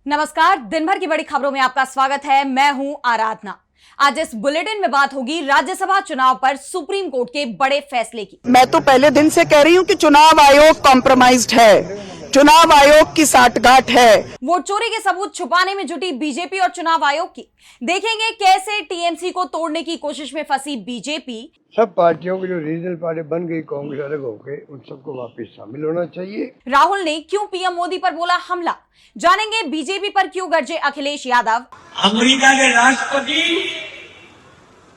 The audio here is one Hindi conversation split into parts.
नमस्कार, दिन भर की बड़ी खबरों में आपका स्वागत है। मैं हूं आराधना। आज इस बुलेटिन में बात होगी राज्यसभा चुनाव पर सुप्रीम कोर्ट के बड़े फैसले की। मैं तो पहले दिन से कह रही हूं कि चुनाव आयोग कॉम्प्रोमाइज्ड है, चुनाव आयोग की साठगांठ है। वोट चोरी के सबूत छुपाने में जुटी बीजेपी और चुनाव आयोग की देखेंगे कैसे टीएमसी को तोड़ने की कोशिश में फंसी बीजेपी। सब पार्टियों की जो रीजनल पार्टी बन गई कांग्रेस अलग होके उन सबको वापस शामिल होना चाहिए। राहुल ने क्यों पीएम मोदी पर बोला हमला, जानेंगे बीजेपी पर क्यों गरजे अखिलेश यादव। अमेरिका के राष्ट्रपति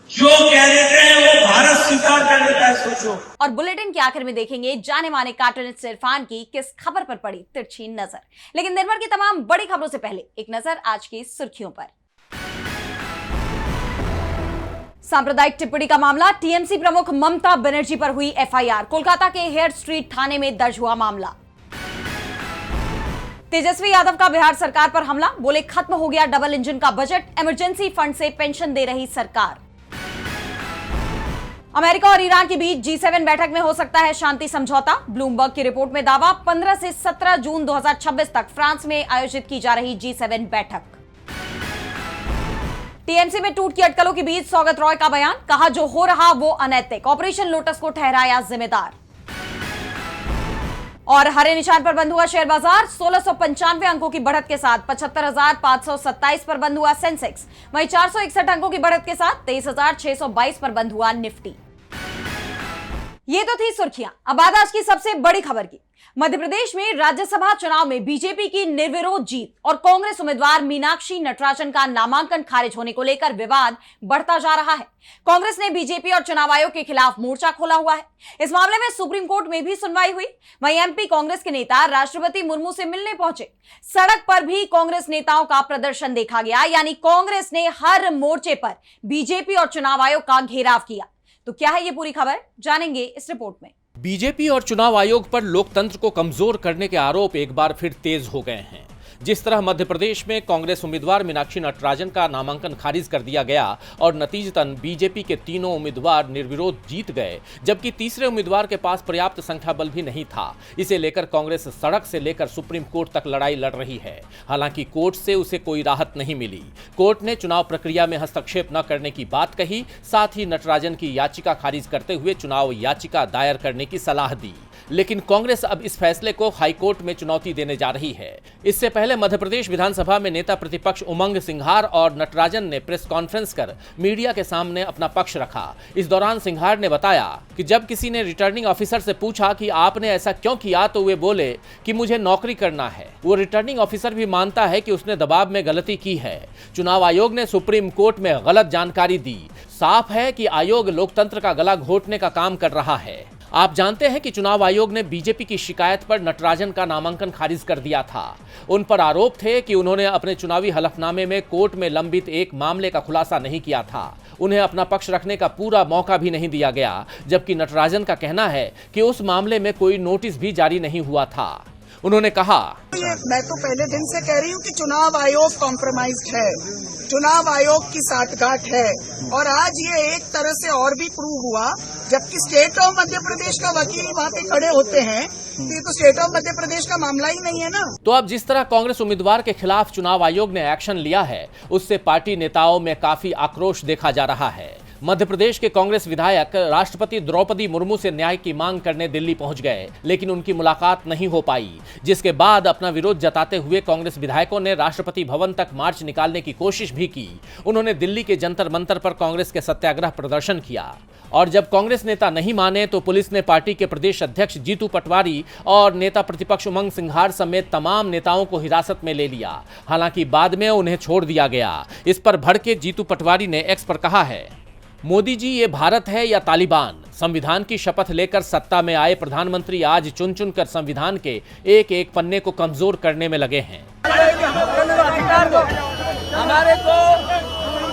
जो कह देते हैं वो भारत स्वीकार कर लेता है, सोचो। और बुलेटिन के आखिर में देखेंगे जाने माने कार्टूनिस्ट इरफान की किस खबर पर पड़ी तिरछी नजर। लेकिन दिन भर की तमाम बड़ी खबरों से पहले एक नजर आज की सुर्खियों पर। सांप्रदायिक टिप्पणी का मामला, टीएमसी प्रमुख ममता बनर्जी पर हुई एफआईआर। कोलकाता के हेयर स्ट्रीट थाने में दर्ज हुआ मामला। तेजस्वी यादव का बिहार सरकार पर हमला, बोले खत्म हो गया डबल इंजन का बजट, इमरजेंसी फंड से पेंशन दे रही सरकार। अमेरिका और ईरान के बीच G7 बैठक में हो सकता है शांति समझौता, ब्लूमबर्ग की रिपोर्ट में दावा। 15 से 17 जून 2026 तक फ्रांस में आयोजित की जा रही G7 बैठक। टीएमसी में टूट की अटकलों के बीच सौगत रॉय का बयान, कहा जो हो रहा वो अनैतिक, ऑपरेशन लोटस को ठहराया जिम्मेदार। और हरे निशान पर बंद हुआ शेयर बाजार, 1695 अंकों की बढ़त के साथ 75,527 पर बंद हुआ सेंसेक्स, वहीं 461 अंकों की बढ़त के साथ 23,622 पर बंद हुआ निफ्टी। ये तो थी सुर्खियां। अब बात आज की सबसे बड़ी खबर की। मध्य प्रदेश में राज्यसभा चुनाव में बीजेपी की निर्विरोध जीत और कांग्रेस उम्मीदवार मीनाक्षी नटराजन का नामांकन खारिज होने को लेकर विवाद बढ़ता जा रहा है। कांग्रेस ने बीजेपी और चुनाव आयोग के खिलाफ मोर्चा खोला हुआ है। इस मामले में सुप्रीम कोर्ट में भी सुनवाई हुई। वहीं एमपी कांग्रेस के नेता राष्ट्रपति मुर्मू से मिलने पहुंचे। सड़क पर भी कांग्रेस नेताओं का प्रदर्शन देखा गया, यानी कांग्रेस ने हर मोर्चे पर बीजेपी और चुनाव आयोग का घेराव किया। तो क्या है ये पूरी खबर, जानेंगे इस रिपोर्ट में। बीजेपी और चुनाव आयोग पर लोकतंत्र को कमजोर करने के आरोप एक बार फिर तेज हो गए हैं। जिस तरह मध्य प्रदेश में कांग्रेस उम्मीदवार मीनाक्षी नटराजन का नामांकन खारिज कर दिया गया और नतीजतन बीजेपी के तीनों उम्मीदवार निर्विरोध जीत गए, जबकि तीसरे उम्मीदवार के पास पर्याप्त संख्या बल भी नहीं था। इसे लेकर कांग्रेस सड़क से लेकर सुप्रीम कोर्ट तक लड़ाई लड़ रही है। हालांकि कोर्ट से उसे कोई राहत नहीं मिली। कोर्ट ने चुनाव प्रक्रिया में हस्तक्षेप न करने की बात कही, साथ ही नटराजन की याचिका खारिज करते हुए चुनाव याचिका दायर करने की सलाह दी। लेकिन कांग्रेस अब इस फैसले को हाईकोर्ट में चुनौती देने जा रही है। इससे पहले मध्य प्रदेश विधानसभा में नेता प्रतिपक्ष उमंग सिंघार और नटराजन ने प्रेस कॉन्फ्रेंस कर मीडिया के सामने अपना पक्ष रखा। इस दौरान सिंघार ने बताया कि जब किसी ने रिटर्निंग ऑफिसर से पूछा कि आपने ऐसा क्यों किया, तो वे बोले कि मुझे नौकरी करना है। वो रिटर्निंग ऑफिसर भी मानता है कि उसने दबाव में गलती की है। चुनाव आयोग ने सुप्रीम कोर्ट में गलत जानकारी दी। साफ है कि आयोग लोकतंत्र का गला घोटने का काम कर रहा है। आप जानते हैं कि चुनाव आयोग ने बीजेपी की शिकायत पर नटराजन का नामांकन खारिज कर दिया था। उन पर आरोप थे कि उन्होंने अपने चुनावी हलफनामे में कोर्ट में लंबित एक मामले का खुलासा नहीं किया था। उन्हें अपना पक्ष रखने का पूरा मौका भी नहीं दिया गया, जबकि नटराजन का कहना है कि उस मामले में कोई नोटिस भी जारी नहीं हुआ था। उन्होंने कहा, मैं तो पहले दिन से कह रही हूं कि चुनाव आयोग कॉम्प्रोमाइज्ड है, चुनाव आयोग की साठगांठ है। और आज ये एक तरह से और भी प्रूव हुआ, जबकि स्टेट ऑफ मध्य प्रदेश का वकील वहाँ पे खड़े होते हैं, तो ये तो स्टेट ऑफ मध्य प्रदेश का मामला ही नहीं है ना। तो अब जिस तरह कांग्रेस उम्मीदवार के खिलाफ चुनाव आयोग ने एक्शन लिया है, उससे पार्टी नेताओं में काफी आक्रोश देखा जा रहा है। मध्य प्रदेश के कांग्रेस विधायक राष्ट्रपति द्रौपदी मुर्मू से न्याय की मांग करने दिल्ली पहुंच गए, लेकिन उनकी मुलाकात नहीं हो पाई, जिसके बाद अपना विरोध जताते हुए कांग्रेस विधायकों ने राष्ट्रपति भवन तक मार्च निकालने की कोशिश भी की। उन्होंने दिल्ली के जंतर मंतर पर कांग्रेस के सत्याग्रह प्रदर्शन किया और जब कांग्रेस नेता नहीं माने तो पुलिस ने पार्टी के प्रदेश अध्यक्ष जीतू पटवारी और नेता प्रतिपक्ष उमंग सिंघार समेत तमाम नेताओं को हिरासत में ले लिया। हालांकि बाद में उन्हें छोड़ दिया गया। इस पर भड़के जीतू पटवारी ने एक्स पर कहा है, मोदी जी ये भारत है या तालिबान? संविधान की शपथ लेकर सत्ता में आए प्रधानमंत्री आज चुन चुन कर संविधान के एक एक पन्ने को कमजोर करने में लगे हैं। हमारे को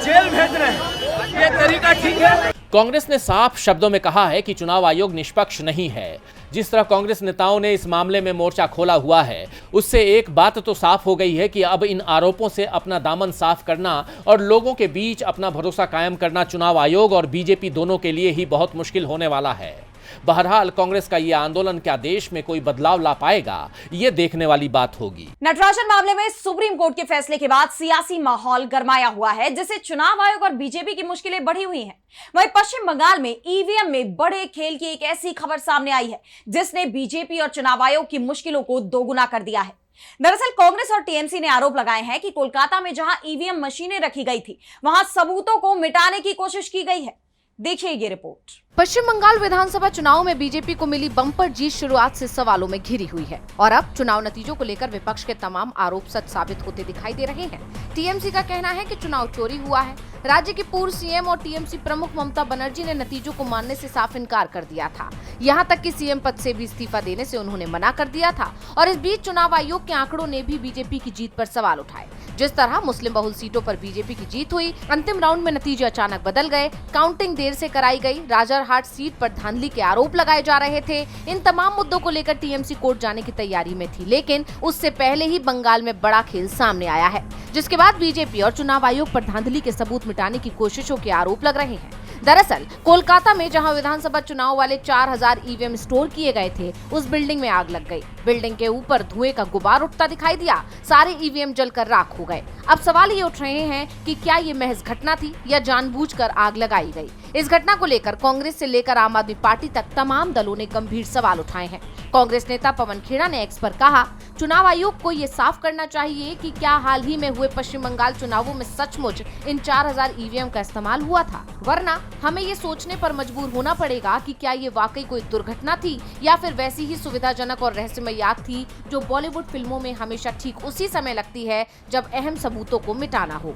जेल भेज रहे हैं, ये तरीका ठीक है? कांग्रेस ने साफ शब्दों में कहा है कि चुनाव आयोग निष्पक्ष नहीं है। जिस तरह कांग्रेस नेताओं ने इस मामले में मोर्चा खोला हुआ है, उससे एक बात तो साफ हो गई है कि अब इन आरोपों से अपना दामन साफ करना और लोगों के बीच अपना भरोसा कायम करना चुनाव आयोग और बीजेपी दोनों के लिए ही बहुत मुश्किल होने वाला है। बहरहाल कांग्रेस का ये आंदोलन क्या देश में कोई बदलाव ला पाएगा, ये देखने वाली बात होगी। नटराजन मामले में सुप्रीम कोर्ट के फैसले के बाद सियासी माहौल गरमाया हुआ है, जिससे चुनाव आयोग और बीजेपी की मुश्किलें बढ़ी हुई हैं। वहीं पश्चिम बंगाल में ईवीएम में बड़े खेल की एक ऐसी खबर सामने आई है जिसने बीजेपी और चुनाव आयोग की मुश्किलों को दोगुना कर दिया है। दरअसल कांग्रेस और टीएमसी ने आरोप लगाए हैं कि कोलकाता में जहां ईवीएम मशीनें रखी गई थी, वहां सबूतों को मिटाने की कोशिश की गई है। देखिए ये रिपोर्ट। पश्चिम बंगाल विधानसभा चुनाव में बीजेपी को मिली बम्पर जीत शुरुआत से सवालों में घिरी हुई है और अब चुनाव नतीजों को लेकर विपक्ष के तमाम आरोप सच साबित होते दिखाई दे रहे हैं। टीएमसी का कहना है कि चुनाव चोरी हुआ है। राज्य की पूर्व सीएम और टीएमसी प्रमुख ममता बनर्जी ने नतीजों को मानने से साफ इनकार कर दिया था। यहाँ तक कि सीएम पद से भी इस्तीफा देने से उन्होंने मना कर दिया था और इस बीच चुनाव आयोग के आंकड़ों ने भी बीजेपी की जीत पर सवाल उठाए। जिस तरह मुस्लिम बहुल सीटों पर बीजेपी की जीत हुई, अंतिम राउंड में नतीजे अचानक बदल गए, काउंटिंग देर से कराई गई, राजारहाट सीट पर धांधली के आरोप लगाए जा रहे थे। इन तमाम मुद्दों को लेकर टीएमसी कोर्ट जाने की तैयारी में थी, लेकिन उससे पहले ही बंगाल में बड़ा खेल सामने आया है, जिसके बाद बीजेपी और चुनाव आयोग पर धांधली के सबूत मिटाने की कोशिशों के आरोप लग रहे हैं। दरअसल कोलकाता में जहां विधानसभा चुनाव वाले 4000 ईवीएम स्टोर किए गए थे, उस बिल्डिंग में आग लग गई। बिल्डिंग के ऊपर धुएं का गुबार उठता दिखाई दिया, सारे ईवीएम जलकर राख हो गए। अब सवाल ये उठ रहे हैं कि क्या ये महज घटना थी या जानबूझकर आग लगाई गई। इस घटना को लेकर कांग्रेस से लेकर आम आदमी पार्टी तक तमाम दलों ने गंभीर सवाल उठाए हैं। कांग्रेस नेता पवन खेड़ा ने एक्स पर कहा, चुनाव आयोग को ये साफ करना चाहिए कि क्या हाल ही में हुए पश्चिम बंगाल चुनावों में सचमुच इन 4000 ईवीएम का इस्तेमाल हुआ था, वरना हमें ये सोचने पर मजबूर होना पड़ेगा कि क्या ये वाकई कोई दुर्घटना थी या फिर वैसी ही सुविधाजनक और रहस्यमय याद थी जो बॉलीवुड फिल्मों में हमेशा ठीक उसी समय लगती है जब अहम सबूतों को मिटाना हो।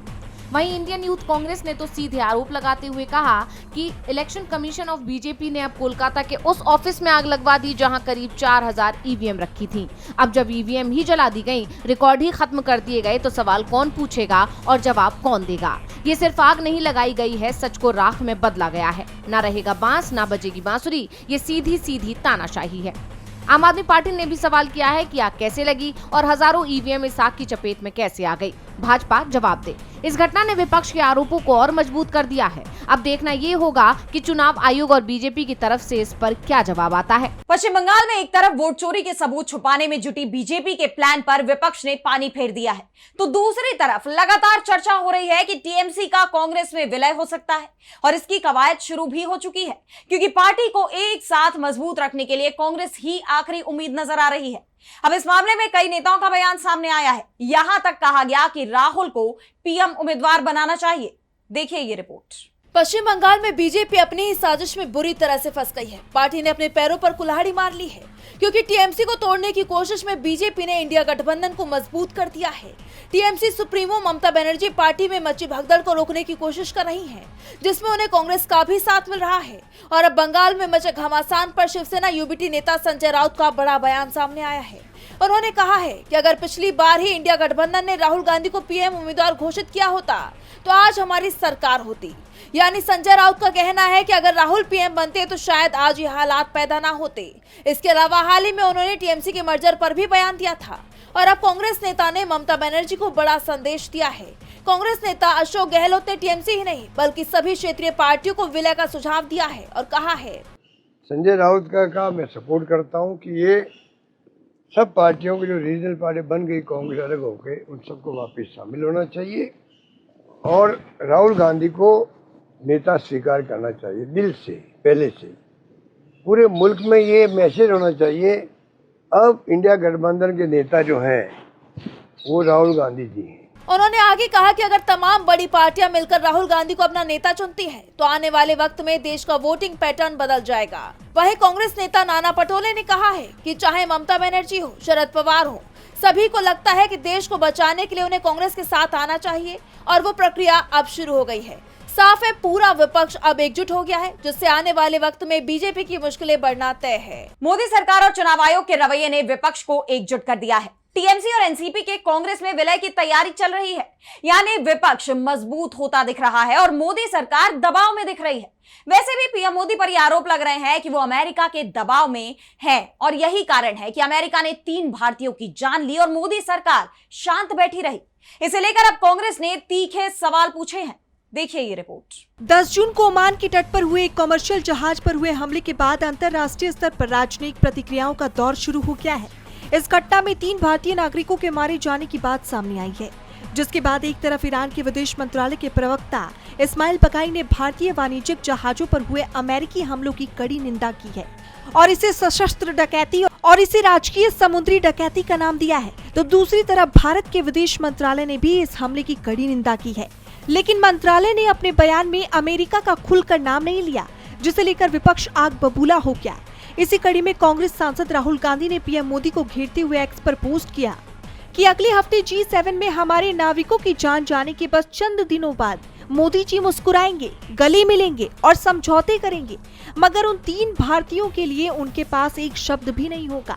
वहीं इंडियन यूथ कांग्रेस ने तो सीधे आरोप लगाते हुए कहा कि इलेक्शन कमीशन ऑफ बीजेपी ने अब कोलकाता के उस ऑफिस में आग लगवा दी जहां करीब 4000 ईवीएम रखी थी। अब जब ईवीएम ही जला दी गई, रिकॉर्ड ही खत्म कर दिए गए, तो सवाल कौन पूछेगा और जवाब कौन देगा। ये सिर्फ आग नहीं लगाई गई है, सच को राख में बदला गया है। ना रहेगा बांस, ना बजेगी बांसुरी, ये सीधी सीधी तानाशाही है। आम आदमी पार्टी ने भी सवाल किया है कि आग कैसे लगी और हजारों ईवीएम इस आग की चपेट में कैसे आ गई। भाजपा जवाब दे। इस घटना ने विपक्ष के आरोपों को और मजबूत कर दिया है। अब देखना ये होगा कि चुनाव आयोग और बीजेपी की तरफ से इस पर क्या जवाब आता है। पश्चिम बंगाल में एक तरफ वोट चोरी के सबूत छुपाने में जुटी बीजेपी के प्लान पर विपक्ष ने पानी फेर दिया है, तो दूसरी तरफ लगातार चर्चा हो रही है कि टीएमसी का कांग्रेस में विलय हो सकता है और इसकी कवायद शुरू भी हो चुकी है, क्योंकि पार्टी को एक साथ मजबूत रखने के लिए कांग्रेस ही आखिरी उम्मीद नजर आ रही है। अब इस मामले में कई नेताओं का बयान सामने आया है। यहां तक कहा गया कि राहुल को पीएम उम्मीदवार बनाना चाहिए। देखिए ये रिपोर्ट। पश्चिम बंगाल में बीजेपी अपनी ही साजिश में बुरी तरह से फंस गई है। पार्टी ने अपने पैरों पर कुल्हाड़ी मार ली है, क्योंकि टीएमसी को तोड़ने की कोशिश में बीजेपी ने इंडिया गठबंधन को मजबूत कर दिया है। TMC supremo Mamata Banerjee party में मची भगदड़ को रोकने की कोशिश कर रही हैं, जिसमें उन्हें कांग्रेस का भी साथ मिल रहा है। और अब बंगाल में मचे घमासान पर शिवसेना यूबीटी नेता संजय राउत का बड़ा बयान सामने आया है। उन्होंने कहा है कि अगर पिछली बार ही इंडिया गठबंधन ने राहुल गांधी को पीएम उम्मीदवार घोषित किया होता तो आज हमारी सरकार होती। यानी संजय राउत का कहना है कि अगर राहुल पीएम बनते तो शायद आज ये हालात पैदा ना होते। इसके अलावा हाल ही में उन्होंने टीएमसी के मर्जर पर भी बयान दिया था और अब कांग्रेस नेता ने ममता बनर्जी को बड़ा संदेश दिया है। कांग्रेस नेता अशोक गहलोत ने टीएमसी ही नहीं बल्कि सभी क्षेत्रीय पार्टियों को विलय का सुझाव दिया है और कहा है, संजय राउत का काम मैं सपोर्ट करता हूँ कि ये सब पार्टियों की जो रीजनल पार्टी बन गई कांग्रेस अलग होके, उन सबको वापस शामिल होना चाहिए और राहुल गांधी को नेता स्वीकार करना चाहिए दिल से, पहले से। पूरे मुल्क में ये मैसेज होना चाहिए, अब इंडिया गठबंधन के नेता जो हैं वो राहुल गांधी जी हैं। उन्होंने आगे कहा कि अगर तमाम बड़ी पार्टियां मिलकर राहुल गांधी को अपना नेता चुनती हैं, तो आने वाले वक्त में देश का वोटिंग पैटर्न बदल जाएगा। वहीं कांग्रेस नेता नाना पटोले ने कहा है कि चाहे ममता बनर्जी हो, शरद पवार हो, सभी को लगता है कि देश को बचाने के लिए उन्हें कांग्रेस के साथ आना चाहिए और वो प्रक्रिया अब शुरू हो गई है। साफ है, पूरा विपक्ष अब एकजुट हो गया है, जिससे आने वाले वक्त में बीजेपी की मुश्किलें बढ़ना तय है। मोदी सरकार और चुनाव आयोग के रवैये ने विपक्ष को एकजुट कर दिया है। टीएमसी और एनसीपी के कांग्रेस में विलय की तैयारी चल रही है, यानी विपक्ष मजबूत होता दिख रहा है और मोदी सरकार दबाव में दिख रही है। वैसे भी पीएम मोदी पर यह आरोप लग रहे हैं कि वो अमेरिका के दबाव में है और यही कारण है कि अमेरिका ने 3 भारतीयों की जान ली और मोदी सरकार शांत बैठी रही। इसे लेकर अब कांग्रेस ने तीखे सवाल पूछे हैं। देखिए ये रिपोर्ट। 10 जून को ओमान के तट पर हुए एक कमर्शियल जहाज पर हुए हमले के बाद अंतर्राष्ट्रीय स्तर पर राजनयिक प्रतिक्रियाओं का दौर शुरू हो गया है। इस घटना में 3 भारतीय नागरिकों के मारे जाने की बात सामने आई है, जिसके बाद एक तरफ ईरान के विदेश मंत्रालय के प्रवक्ता इस्माइल बकाई ने भारतीय वाणिज्यिक जहाजों पर हुए अमेरिकी हमलों की कड़ी निंदा की है और इसे सशस्त्र डकैती और इसे राजकीय समुद्री डकैती का नाम दिया है। तो दूसरी तरफ भारत के विदेश मंत्रालय ने भी इस हमले की कड़ी निंदा की है, लेकिन मंत्रालय ने अपने बयान में अमेरिका का खुलकर नाम नहीं लिया, जिसे लेकर विपक्ष आग बबूला हो गया। इसी कड़ी में कांग्रेस सांसद राहुल गांधी ने पीएम मोदी को घेरते हुए एक्स पर पोस्ट किया कि अगले हफ्ते G7 में हमारे नाविकों की जान जाने के बस चंद दिनों बाद मोदी जी मुस्कुराएंगे, गले मिलेंगे और समझौते करेंगे, मगर उन 3 भारतीयों के लिए उनके पास एक शब्द भी नहीं होगा।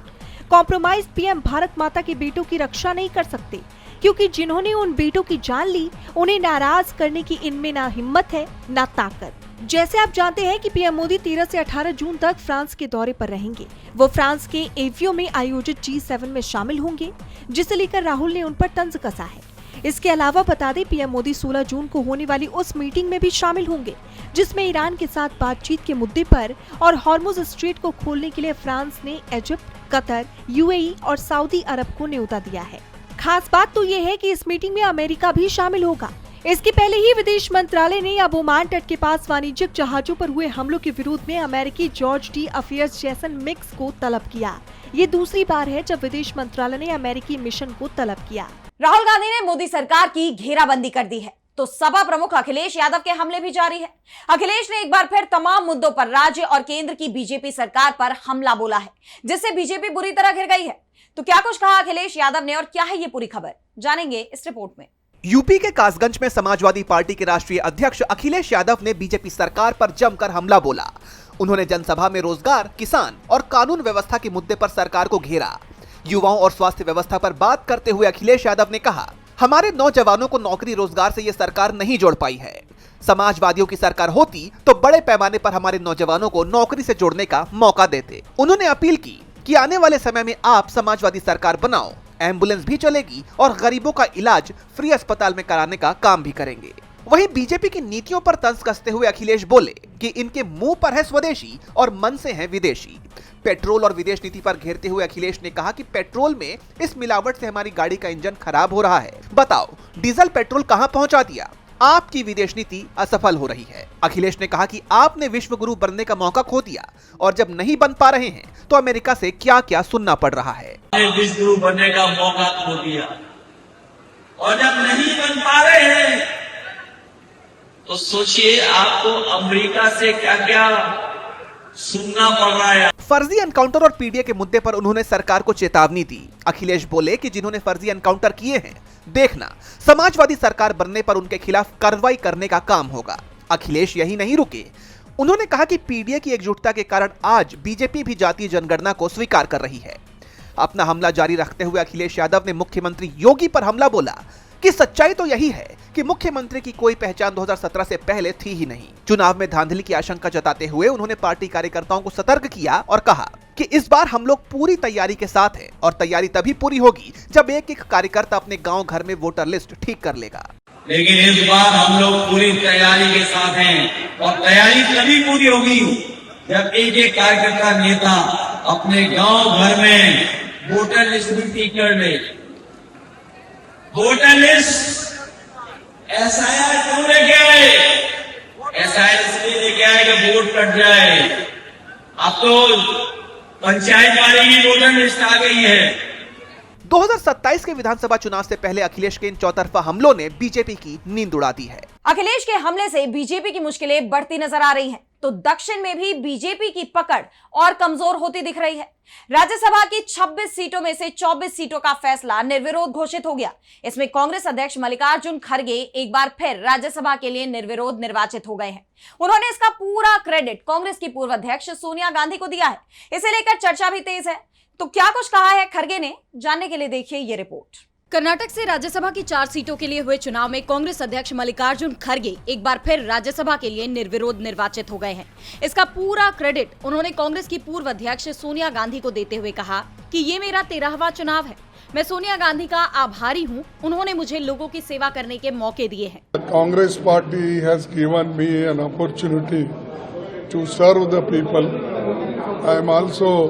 कॉम्प्रोमाइज पीएम भारत माता के बेटों की रक्षा नहीं कर सकते, क्योंकि जिन्होंने उन बेटों की जान ली उन्हें नाराज करने की इनमें ना हिम्मत है ना ताकत। जैसे आप जानते हैं कि पीएम मोदी 13 से 18 जून तक फ्रांस के दौरे पर रहेंगे। वो फ्रांस के एवियो में आयोजित G7 में शामिल होंगे, जिसे लेकर राहुल ने उन पर तंज कसा है। इसके अलावा बता दें, पीएम मोदी 16 जून को होने वाली उस मीटिंग में भी शामिल होंगे, जिसमें ईरान के साथ बातचीत के मुद्दे पर और हॉर्मुज स्ट्रेट को खोलने के लिए फ्रांस ने इजिप्ट, कतर, UAE और सऊदी अरब को न्योता दिया है। खास बात तो ये है कि इस मीटिंग में अमेरिका भी शामिल होगा। इसके पहले ही विदेश मंत्रालय ने अब ओमान तट के पास वाणिज्यिक जहाजों पर हुए हमलों के विरोध में अमेरिकी जॉर्ज डी अफेयर्स जैसन मिक्स को तलब किया। ये दूसरी बार है जब विदेश मंत्रालय ने अमेरिकी मिशन को तलब किया। राहुल गांधी ने मोदी सरकार की घेराबंदी कर दी है, तो सपा प्रमुख अखिलेश यादव के हमले भी जारी है। अखिलेश ने एक बार फिर तमाम मुद्दों पर राज्य और केंद्र की बीजेपी सरकार पर हमला बोला है, जिससे बीजेपी बुरी तरह घिर गई है। तो क्या कुछ कहा अखिलेश यादव ने और क्या है ये पूरी खबर, जानेंगे इस रिपोर्ट में। यूपी के कासगंज में समाजवादी पार्टी के राष्ट्रीय अध्यक्ष अखिलेश यादव ने बीजेपी सरकार पर जमकर हमला बोला। उन्होंने जनसभा में रोजगार, किसान और कानून व्यवस्था के मुद्दे पर सरकार को घेरा। युवाओं और स्वास्थ्य व्यवस्था पर बात करते हुए अखिलेश यादव ने कहा, हमारे नौजवानों को नौकरी रोजगार से ये सरकार नहीं जोड़ पाई है। समाजवादियों की सरकार होती तो बड़े पैमाने पर हमारे नौजवानों को नौकरी से जोड़ने का मौका देते। उन्होंने अपील की कि आने वाले समय में आप समाजवादी सरकार बनाओ, एम्बुलेंस भी चलेगी और गरीबों का इलाज फ्री अस्पताल में कराने का काम भी करेंगे। वहीं बीजेपी की नीतियों पर तंज कसते हुए अखिलेश बोले कि इनके मुंह पर है स्वदेशी और मन से है विदेशी। पेट्रोल और विदेश नीति पर घेरते हुए अखिलेश ने कहा कि पेट्रोल में इस मिलावट से हमारी गाड़ी का इंजन खराब हो रहा है। बताओ, डीजल पेट्रोल कहां पहुंचा दिया? आपकी विदेश नीति असफल हो रही है। अखिलेश ने कहा कि आपने विश्व गुरु बनने का मौका खो दिया और जब नहीं बन पा रहे हैं तो अमेरिका से क्या क्या सुनना पड़ रहा है। विश्व गुरु बनने का मौका खो दिया और जब नहीं बन पा रहे हैं तो सोचिए आपको अमेरिका से क्या क्या सुनना पड़ रहा है। फर्जी एनकाउंटर और पीडीए के मुद्दे पर उन्होंने सरकार को चेतावनी दी। अखिलेश बोले कि जिन्होंने फर्जी एनकाउंटर किए हैं, देखना समाजवादी सरकार बनने पर उनके खिलाफ कार्रवाई करने का काम होगा। अखिलेश यही नहीं रुके, उन्होंने कहा कि पीडीए की एकजुटता के कारण आज बीजेपी भी जातीय जनगणना को स्वीकार कर रही है। अपना हमला जारी रखते हुए अखिलेश यादव ने मुख्यमंत्री योगी पर हमला बोला कि सच्चाई तो यही है कि मुख्यमंत्री की कोई पहचान 2017 से पहले थी ही नहीं। चुनाव में धांधली की आशंका जताते हुए उन्होंने पार्टी कार्यकर्ताओं को सतर्क किया और कहा कि इस बार हम लोग पूरी तैयारी के साथ हैं और तैयारी तभी पूरी होगी जब एक एक कार्यकर्ता अपने गांव घर में वोटर लिस्ट ठीक कर लेगा। लेकिन इस बार हम लोग पूरी तैयारी के साथ हैं और तैयारी तभी पूरी होगी जब एक एक कार्यकर्ता नेता अपने गांव भर में वोटर लिस्ट भी ठीक कर ले। वोटर लिस्ट SIR क्यों लेके आए? SIR इसलिए लेके आए कि वोट कट जाए। अब तो पंचायत वाले की वोटर लिस्ट आ गई है। 2027 के विधानसभा चुनाव से पहले अखिलेश के इन चौतरफा हमलों ने बीजेपी की नींद उड़ा दी है। अखिलेश के हमले से बीजेपी की मुश्किलें बढ़ती नजर आ रही हैं, तो दक्षिण में भी बीजेपी की पकड़ और कमजोर होती दिख रही है। राज्यसभा की 26 सीटों में से 24 सीटों का फैसला निर्विरोध घोषित हो गया। इसमें कांग्रेस अध्यक्ष मल्लिकार्जुन खड़गे एक बार फिर राज्यसभा के लिए निर्विरोध निर्वाचित हो गए हैं। उन्होंने इसका पूरा क्रेडिट कांग्रेस की पूर्व अध्यक्ष सोनिया गांधी को दिया है। इसे लेकर चर्चा भी तेज है। तो क्या कुछ कहा है खड़गे ने, जानने के लिए देखिए ये रिपोर्ट। कर्नाटक से राज्यसभा की 4 सीटों के लिए हुए चुनाव में कांग्रेस अध्यक्ष मल्लिकार्जुन खड़गे एक बार फिर राज्यसभा के लिए निर्विरोध निर्वाचित हो गए हैं। इसका पूरा क्रेडिट उन्होंने कांग्रेस की पूर्व अध्यक्ष सोनिया गांधी को देते हुए कहा कि ये मेरा 13वां चुनाव है। मैं सोनिया गांधी का आभारी हूं, उन्होंने मुझे लोगों की सेवा करने के मौके दिए हैं। Congress party has given me an opportunity to serve the people. I am also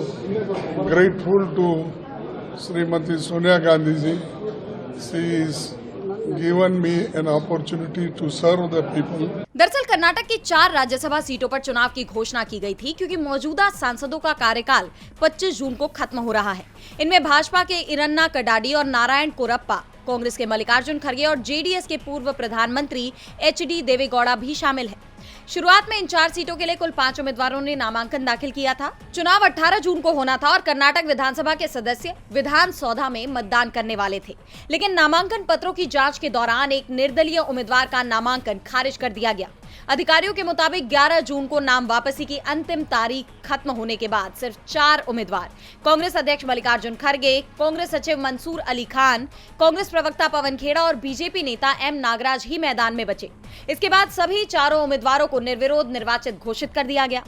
grateful to Srimati Sonia Gandhi ji. She is given me an opportunity to serve the people. दरअसल कर्नाटक की 4 राज्यसभा सीटों पर चुनाव की घोषणा की गई थी क्योंकि मौजूदा सांसदों का कार्यकाल 25 जून को खत्म हो रहा है। इनमें भाजपा के इरन्ना कडाडी और नारायण कोरप्पा, कांग्रेस के मल्लिकार्जुन खड़गे और जेडीएस के पूर्व प्रधानमंत्री एचडी देवेगौड़ा भी शामिल है। शुरुआत में इन 4 सीटों के लिए कुल 5 उम्मीदवारों ने नामांकन दाखिल किया था। चुनाव 18 जून को होना था और कर्नाटक विधानसभा के सदस्य विधान सौधा में मतदान करने वाले थे, लेकिन नामांकन पत्रों की जांच के दौरान एक निर्दलीय उम्मीदवार का नामांकन खारिज कर दिया गया। अधिकारियों के मुताबिक 11 जून को नाम वापसी की अंतिम तारीख खत्म होने के बाद सिर्फ 4 उम्मीदवार कांग्रेस अध्यक्ष मल्लिकार्जुन खड़गे, कांग्रेस सचिव मंसूर अली खान, कांग्रेस प्रवक्ता पवन खेड़ा और बीजेपी नेता एम नागराज ही मैदान में बचे। इसके बाद सभी चारों उम्मीदवारों को निर्विरोध निर्वाचित घोषित कर दिया गया।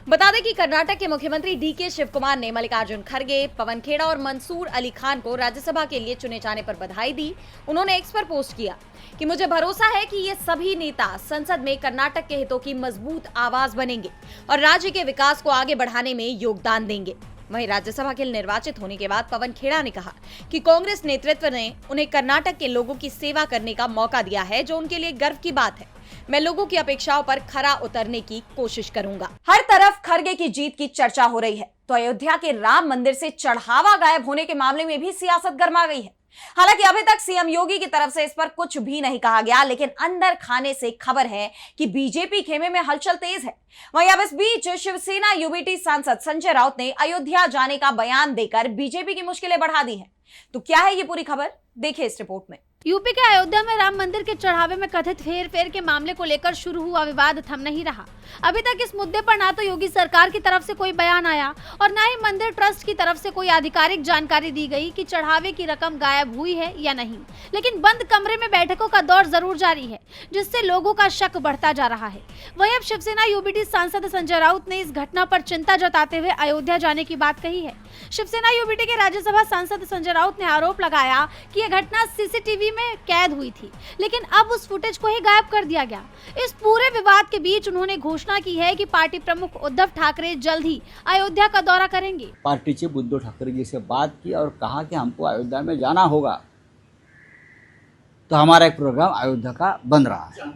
बता दें कि कर्नाटक के मुख्यमंत्री डीके शिवकुमार ने मल्लिकार्जुन खड़गे, पवन खेड़ा और मंसूर अली खान को राज्यसभा के लिए चुने जाने पर बधाई दी। उन्होंने एक्स पर पोस्ट किया कि मुझे भरोसा है कि ये सभी नेता संसद में कर्नाटक के हितों की मजबूत आवाज बनेंगे और राज्य के विकास को आगे बढ़ाने में योगदान देंगे। वहीं राज्यसभा के निर्वाचित होने के बाद पवन खेड़ा ने कहा कि कांग्रेस नेतृत्व ने उन्हें कर्नाटक के लोगों की सेवा करने का मौका दिया है, जो उनके लिए गर्व की बात है। मैं लोगों की अपेक्षाओं पर खरा उतरने की कोशिश करूंगा। हर तरफ खड़गे की जीत की चर्चा हो रही है, तो अयोध्या के राम मंदिर से चढ़ावा गायब होने के मामले में भी सियासत गर्मा गई है। हालांकि अभी तक सीएम योगी की तरफ से इस पर कुछ भी नहीं कहा गया, लेकिन अंदर खाने से खबर है कि बीजेपी खेमे में हलचल तेज है। वहीं अब इस बीच शिवसेना यूबीटी सांसद संजय राउत ने अयोध्या जाने का बयान देकर बीजेपी की मुश्किलें बढ़ा दी हैं। तो क्या है ये पूरी खबर, देखिए इस रिपोर्ट में। यूपी के अयोध्या में राम मंदिर के चढ़ावे में कथित हेरफेर के मामले को लेकर शुरू हुआ विवाद थम नहीं रहा। अभी तक इस मुद्दे पर ना तो योगी सरकार की तरफ से कोई बयान आया और ना ही मंदिर ट्रस्ट की तरफ से कोई आधिकारिक जानकारी दी गई कि चढ़ावे की रकम गायब हुई है या नहीं। लेकिन बंद कमरे में बैठकों का दौर जरूर जारी है, जिससे लोगों का शक बढ़ता जा रहा है। वहीं अब शिवसेना यूबीटी सांसद संजय राउत ने इस घटना पर चिंता जताते हुए अयोध्या जाने की बात कही है। शिवसेना यूबीटी के राज्यसभा सांसद संजय राउत ने आरोप लगाया कि यह घटना सीसीटीवी में कैद हुई थी, लेकिन अब उस फुटेज को ही गायब कर दिया गया। इस पूरे विवाद के बीच उन्होंने घोषणा की है कि पार्टी प्रमुख उद्धव ठाकरे जल्द ही अयोध्या का दौरा करेंगे। पार्टी चीफ उद्धव ठाकरे जी से बात की और कहा कि हमको अयोध्या में जाना होगा, तो हमारा एक प्रोग्राम अयोध्या का बन रहा है,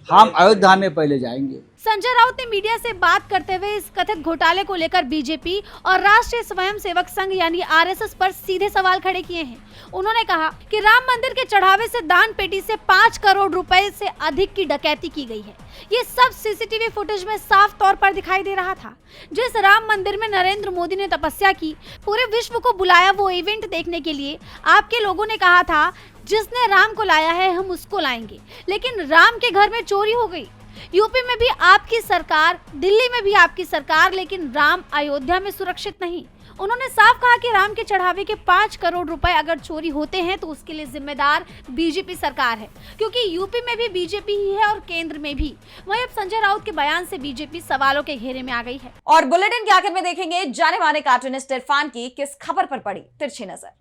हम अयोध्या में पहले जाएंगे। संजय राउत ने मीडिया से बात करते हुए इस कथित घोटाले को लेकर बीजेपी और राष्ट्रीय स्वयंसेवक संघ यानी आरएसएस पर सीधे सवाल खड़े किए हैं। उन्होंने कहा कि राम मंदिर के चढ़ावे से दान पेटी से 5 करोड़ रुपए से अधिक की डकैती की गई है। ये सब सीसीटीवी फुटेज में साफ तौर पर दिखाई दे रहा था। जिस राम मंदिर में नरेंद्र मोदी ने तपस्या की, पूरे विश्व को बुलाया वो इवेंट देखने के लिए, आपके लोगों ने कहा था जिसने राम को लाया है हम उसको लाएंगे, लेकिन राम के घर में चोरी हो गई। यूपी में भी आपकी सरकार, दिल्ली में भी आपकी सरकार, लेकिन राम अयोध्या में सुरक्षित नहीं। उन्होंने साफ कहा कि राम के चढ़ावे के 5 करोड़ रुपए अगर चोरी होते हैं तो उसके लिए जिम्मेदार बीजेपी सरकार है, क्योंकि यूपी में भी बीजेपी ही है और केंद्र में भी। वहीं अब संजय राउत के बयान से बीजेपी सवालों के घेरे में आ गई है। और बुलेटिन के आखिर में देखेंगे जाने माने कार्टूनिस्ट इरफान की किस खबर पर पड़ी तिरछी नजर।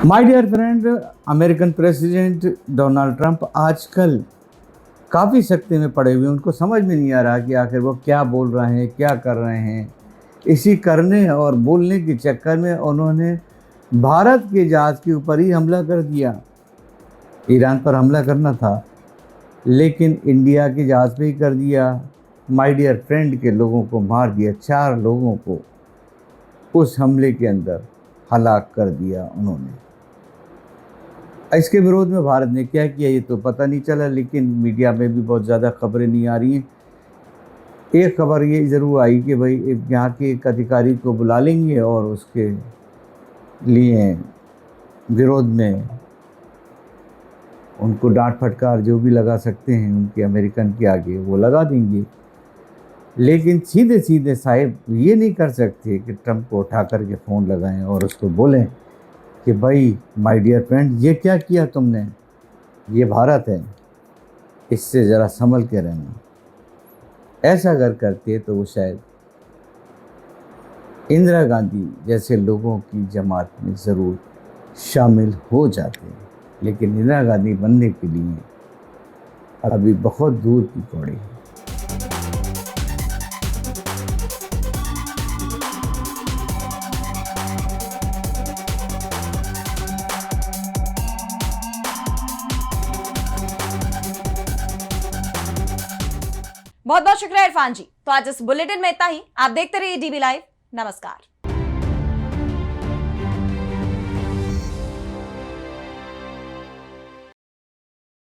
My dear friend, American president Donald Trump आजकल काफ़ी सख्ती में पड़े हुए। उनको समझ में नहीं आ रहा कि आखिर वो क्या बोल रहे हैं, क्या कर रहे हैं। इसी करने और बोलने के चक्कर में उन्होंने भारत के जहाज़ के ऊपर ही हमला कर दिया। ईरान पर हमला करना था, लेकिन इंडिया के जहाज़ पे ही कर दिया। माय डियर फ्रेंड के लोगों को मार दिया, 4 लोगों को उस हमले के अंदर हलाक कर दिया उन्होंने। इसके विरोध में भारत ने क्या किया ये तो पता नहीं चला, लेकिन मीडिया में भी बहुत ज़्यादा खबरें नहीं आ रही हैं। एक खबर ये ज़रूर आई कि भाई यहाँ के एक अधिकारी को बुला लेंगे और उसके लिए विरोध में उनको डांट फटकार जो भी लगा सकते हैं उनके अमेरिकन के आगे वो लगा देंगे। लेकिन सीधे सीधे साहब ये नहीं कर सकते कि ट्रंप को उठा कर के फ़ोन लगाएं और उसको बोलें कि भाई माय डियर फ्रेंड ये क्या किया तुमने, ये भारत है, इससे ज़रा संभल के रहना। ऐसा अगर करते तो वो शायद इंदिरा गांधी जैसे लोगों की जमात में ज़रूर शामिल हो जाते हैं, लेकिन इंदिरा गांधी बनने के लिए अभी बहुत दूर की कौड़ी है। बहुत बहुत शुक्रिया इरफान जी। तो आज इस बुलेटिन में इतना ही। आप देखते रहिए डीबी लाइव। नमस्कार।